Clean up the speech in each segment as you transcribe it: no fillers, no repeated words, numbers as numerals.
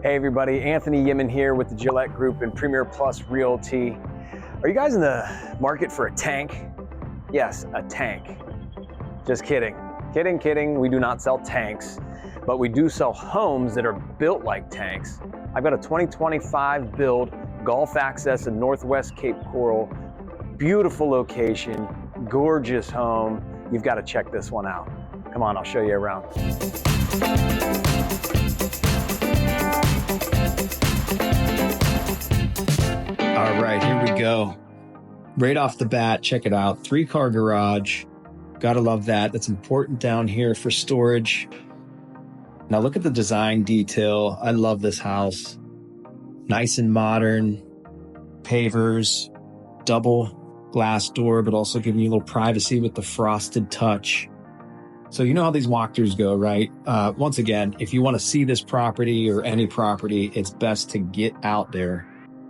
Hey everybody, Anthony Yiman here with the Guillette Group and Premier Plus Realty. Are you guys in the market for a tank? Yes, a tank. Just kidding. Kidding. We do not sell tanks, but we do sell homes that are built like tanks. I've got a 2025 build, Golf Access in Northwest Cape Coral. Beautiful location, gorgeous home. You've got to check this one out. Come on, I'll show you around. All right, here we go. Right off the bat, check it out. 3-car garage. Gotta love that. That's important down here for storage. Now look at the design detail. I love this house. Nice and modern. Pavers, double glass door, but also giving you a little privacy with the frosted touch. So you know how these walkthroughs go, right? Once again, if you want to see this property or any property, it's best to get out there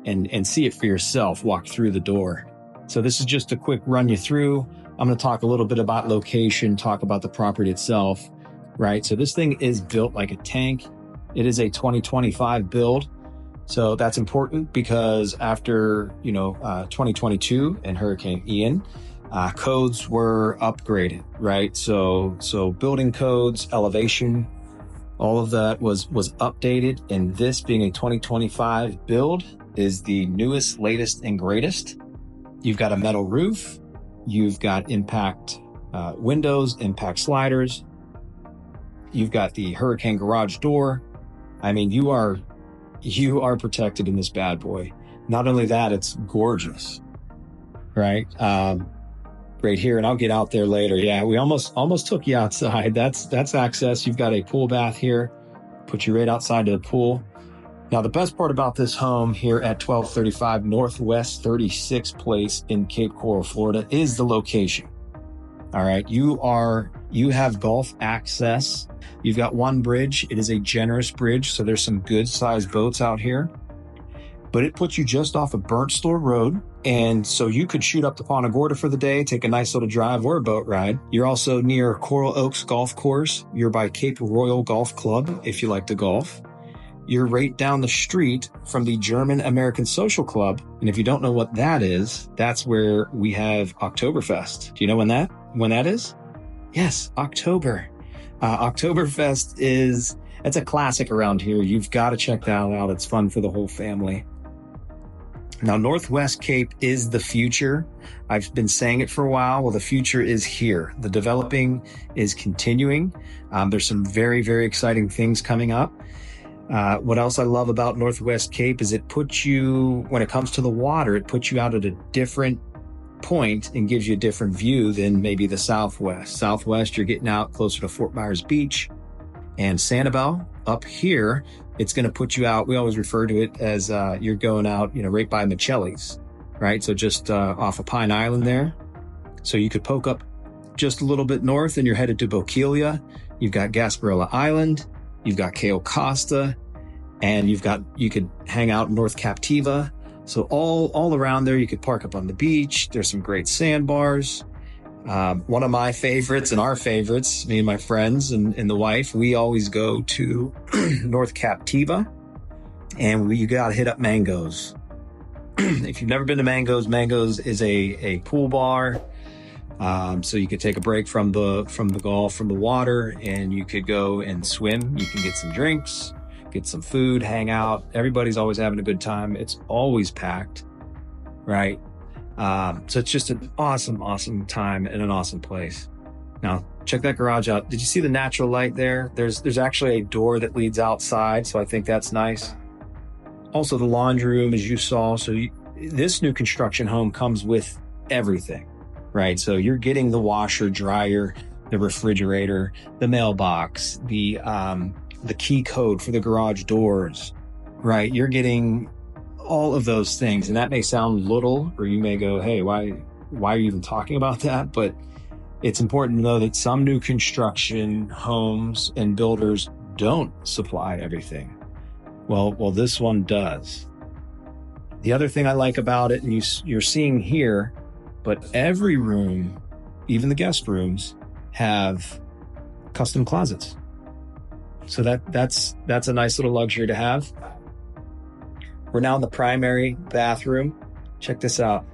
and see it for yourself, walk through the door. So this is just a quick run you through. I'm going to talk a little bit about location, talk about the property itself, right? So this thing is built like a tank. It is a 2025 build. So that's important because after, 2022 and Hurricane Ian, codes were upgraded, right? So building codes, elevation, all of that was updated. And this being a 2025 build is the newest, latest, and greatest. You've got a metal roof. You've got impact windows, impact sliders. You've got the hurricane garage door. I mean, you are protected in this bad boy. Not only that, it's gorgeous, right? Right here, and I'll get out there later. Yeah, we almost took you outside. That's access. You've got a pool bath here. Put you right outside of the pool. Now, the best part about this home here at 1235 Northwest 36th Place in Cape Coral, Florida, is the location. All right, you have golf access. You've got one bridge. It is a generous bridge, so there's some good sized boats out here. But it puts you just off of Burnt Store Road. And so you could shoot up to Punta Gorda for the day, take a nice little drive or a boat ride. You're also near Coral Oaks Golf Course. You're by Cape Royal Golf Club if you like to golf. You're right down the street from the German American Social Club. And if you don't know what that is, that's where we have Oktoberfest. Do you know when that is? Yes, October. Oktoberfest it's a classic around here. You've got to check that out. It's fun for the whole family. Now, Northwest Cape is the future. I've been saying it for a while. Well, the future is here. The developing is continuing. There's some very, very exciting things coming up. What else I love about Northwest Cape is it puts you, when it comes to the water, it puts you out at a different point and gives you a different view than maybe the Southwest. Southwest, you're getting out closer to Fort Myers Beach and Sanibel. Up here, it's going to put you out. We always refer to it as you're going out, right by Michelli's, right? So just off of Pine Island there. So you could poke up just a little bit north and you're headed to Bokeelia. You've got Gasparilla Island. You've got Cayo Costa, and you could hang out in North Captiva. So all around there, you could park up on the beach. There's some great sandbars. One of my favorites and our favorites, me and my friends and the wife, we always go to North Captiva, and you got to hit up Mango's. If you've never been to Mango's is a pool bar. So you could take a break from the golf, from the water, and you could go and swim. You can get some drinks, get some food, hang out. Everybody's always having a good time. It's always packed, right? So it's just an awesome, awesome time and an awesome place. Now, check that garage out. Did you see the natural light there? There's actually a door that leads outside, so I think that's nice. Also, the laundry room, as you saw. So this new construction home comes with everything. Right. So you're getting the washer, dryer, the refrigerator, the mailbox, the key code for the garage doors, right? You're getting all of those things. And that may sound little, or you may go, hey, why are you even talking about that? But it's important to know that some new construction homes and builders don't supply everything. Well, this one does. The other thing I like about it, and you're seeing here, but every room, even the guest rooms, have custom closets. So that's a nice little luxury to have. We're now in the primary bathroom. Check this out.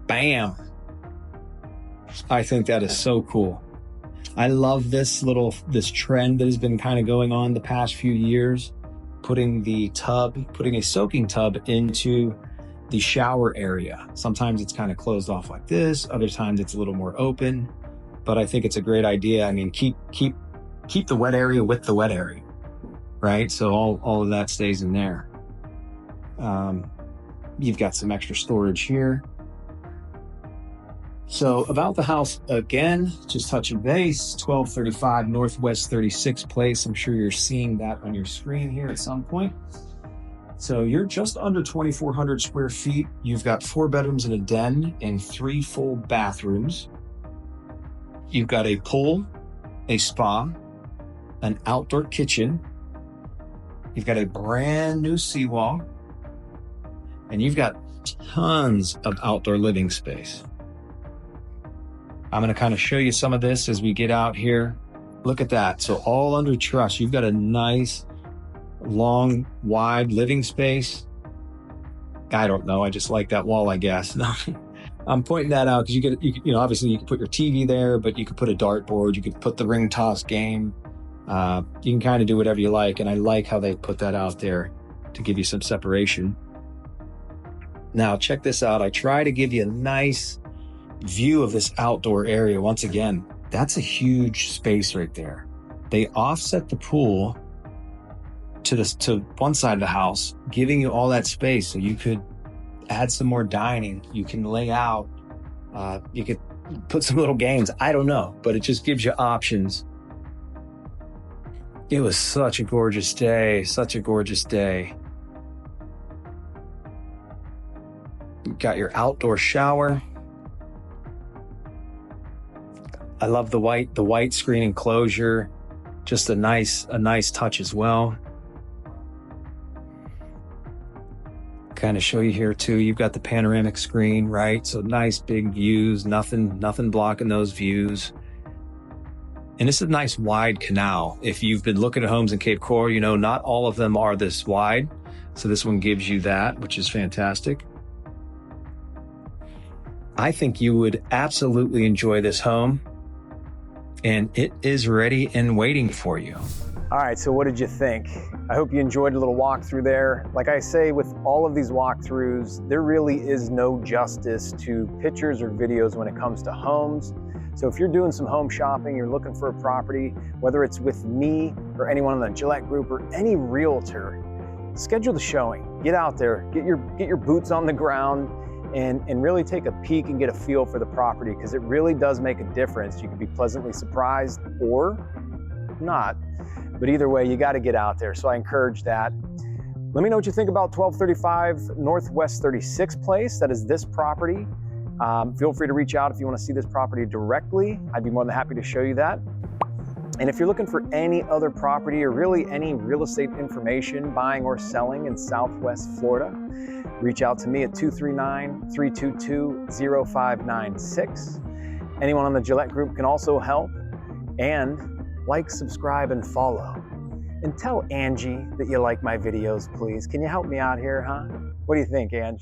Bam. I think that is so cool. I love this trend that has been kind of going on the past few years, putting a soaking tub into the shower area. Sometimes it's kind of closed off like this. Other times it's a little more open, but I think it's a great idea. I mean, keep the wet area with the wet area, right? So all of that stays in there. You've got some extra storage here. So about the house again, just touching base, 1235 Northwest 36th Place. I'm sure you're seeing that on your screen here at some point. So you're just under 2,400 square feet. You've got 4 bedrooms and a den and 3 full bathrooms. You've got a pool, a spa, an outdoor kitchen. You've got a brand new seawall, and you've got tons of outdoor living space. I'm going to kind of show you some of this as we get out here. Look at that. So all under truss, you've got a nice, long, wide living space. I don't know. I just like that wall, I guess. No, I'm pointing that out because obviously you can put your TV there, but you could put a dartboard. You could put the ring toss game. You can kind of do whatever you like. And I like how they put that out there to give you some separation. Now, check this out. I try to give you a nice view of this outdoor area. Once again, that's a huge space right there. They offset the pool to one side of the house, giving you all that space. So you could add some more dining. You can lay out. You could put some little games. I don't know, but it just gives you options. It was such a gorgeous day. Such a gorgeous day. You've got your outdoor shower. I love the white screen enclosure. Just a nice touch as well. Kind of show you here too. You've got the panoramic screen, right? So nice big views, nothing blocking those views. And this is a nice wide canal. If you've been looking at homes in Cape Coral, you know, not all of them are this wide. So this one gives you that, which is fantastic. I think you would absolutely enjoy this home, and it is ready and waiting for you. All right, so what did you think? I hope you enjoyed a little walkthrough there. Like I say, with all of these walkthroughs, there really is no justice to pictures or videos when it comes to homes. So if you're doing some home shopping, you're looking for a property, whether it's with me or anyone in the Guillette group or any realtor, schedule the showing. Get out there, get your boots on the ground, and really take a peek and get a feel for the property, because it really does make a difference. You can be pleasantly surprised or not, but either way, you got to get out there. So I encourage that. Let me know what you think about 1235 Northwest 36th Place. That is this property. Feel free to reach out if you want to see this property directly. I'd be more than happy to show you that. And if you're looking for any other property or really any real estate information, buying or selling in Southwest Florida, reach out to me at 239-322-0596. Anyone on the Guillette group can also help. And like, subscribe, and follow. And tell Angie that you like my videos, please. Can you help me out here, huh? What do you think, Ange?